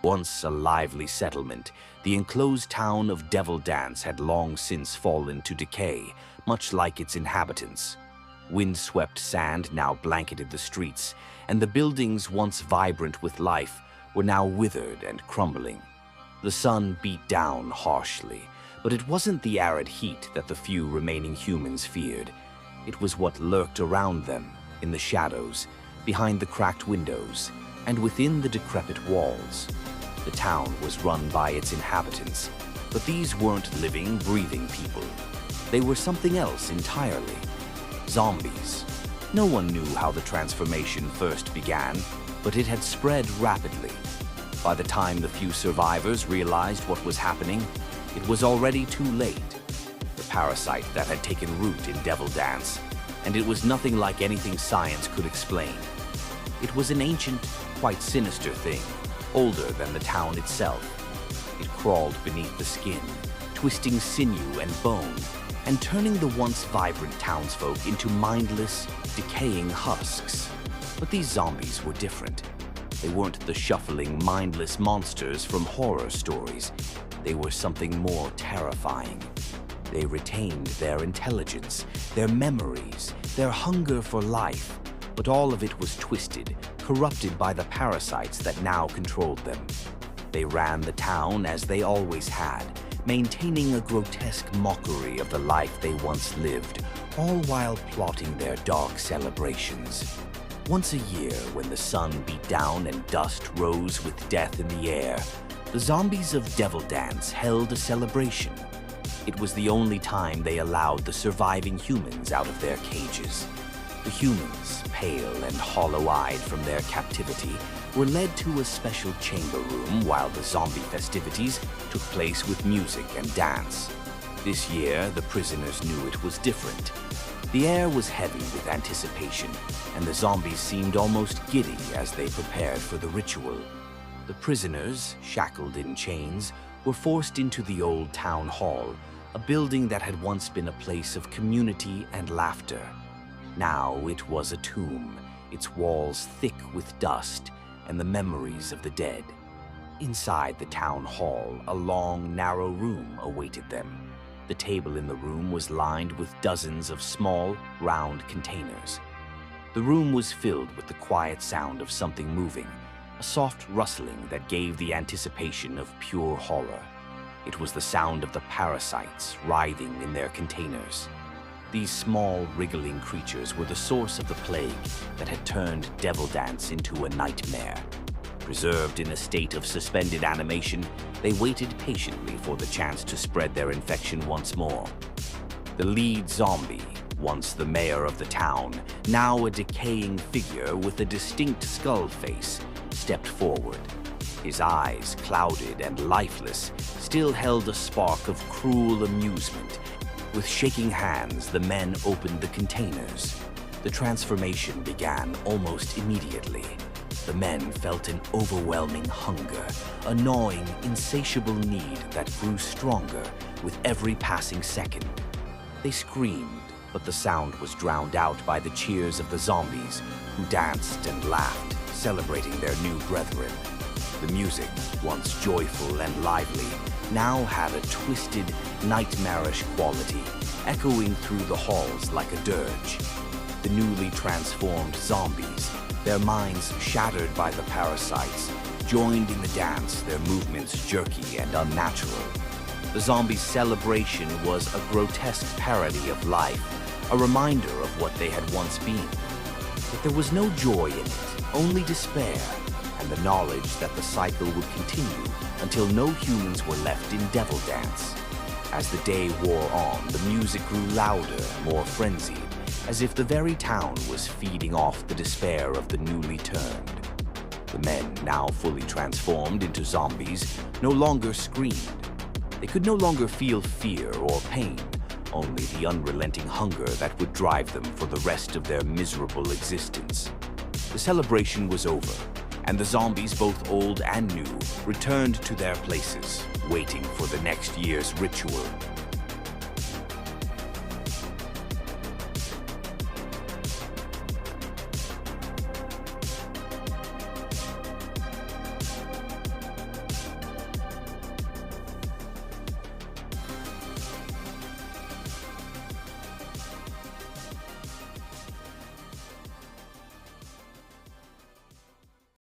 Once a lively settlement, the enclosed town of Devil Dance had long since fallen to decay, much like its inhabitants. Wind-swept sand now blanketed the streets, and the buildings once vibrant with life were now withered and crumbling. The sun beat down harshly, but it wasn't the arid heat that the few remaining humans feared. It was what lurked around them, in the shadows, behind the cracked windows, and within the decrepit walls. The town was run by its inhabitants, but these weren't living, breathing people. They were something else entirely. Zombies. No one knew how the transformation first began, but it had spread rapidly. By the time the few survivors realized what was happening, it was already too late. The parasite that had taken root in Devil Dance, and it was nothing like anything science could explain. It was an ancient, quite sinister thing, older than the town itself. It crawled beneath the skin, twisting sinew and bone, and turning the once vibrant townsfolk into mindless, decaying husks. But these zombies were different. They weren't the shuffling, mindless monsters from horror stories. They were something more terrifying. They retained their intelligence, their memories, their hunger for life, but all of it was twisted, corrupted by the parasites that now controlled them. They ran the town as they always had, maintaining a grotesque mockery of the life they once lived, all while plotting their dark celebrations. Once a year, when the sun beat down and dust rose with death in the air, the zombies of Devil Dance held a celebration. It was the only time they allowed the surviving humans out of their cages. The humans, pale and hollow-eyed from their captivity, were led to a special chamber room while the zombie festivities took place with music and dance. This year, the prisoners knew it was different. The air was heavy with anticipation, and the zombies seemed almost giddy as they prepared for the ritual. The prisoners, shackled in chains, were forced into the old town hall, a building that had once been a place of community and laughter. Now it was a tomb, its walls thick with dust and the memories of the dead. Inside the town hall, a long, narrow room awaited them. The table in the room was lined with dozens of small, round containers. The room was filled with the quiet sound of something moving, a soft rustling that gave the anticipation of pure horror. It was the sound of the parasites writhing in their containers. These small, wriggling creatures were the source of the plague that had turned Devil Dance into a nightmare. Preserved in a state of suspended animation, they waited patiently for the chance to spread their infection once more. The lead zombie, once the mayor of the town, now a decaying figure with a distinct skull face, stepped forward. His eyes, clouded and lifeless, still held a spark of cruel amusement. With shaking hands, the men opened the containers. The transformation began almost immediately. The men felt an overwhelming hunger, a gnawing, insatiable need that grew stronger with every passing second. They screamed, but the sound was drowned out by the cheers of the zombies, who danced and laughed, celebrating their new brethren. The music, once joyful and lively, now had a twisted, nightmarish quality, echoing through the halls like a dirge. The newly transformed zombies, their minds shattered by the parasites, joined in the dance, their movements jerky and unnatural. The zombies' celebration was a grotesque parody of life, a reminder of what they had once been. But there was no joy in it, only despair, and the knowledge that the cycle would continue until no humans were left in Devil Dance. As the day wore on, the music grew louder, more frenzied, as if the very town was feeding off the despair of the newly turned. The men, now fully transformed into zombies, no longer screamed. They could no longer feel fear or pain, only the unrelenting hunger that would drive them for the rest of their miserable existence. The celebration was over, and the zombies, both old and new, returned to their places, waiting for the next year's ritual.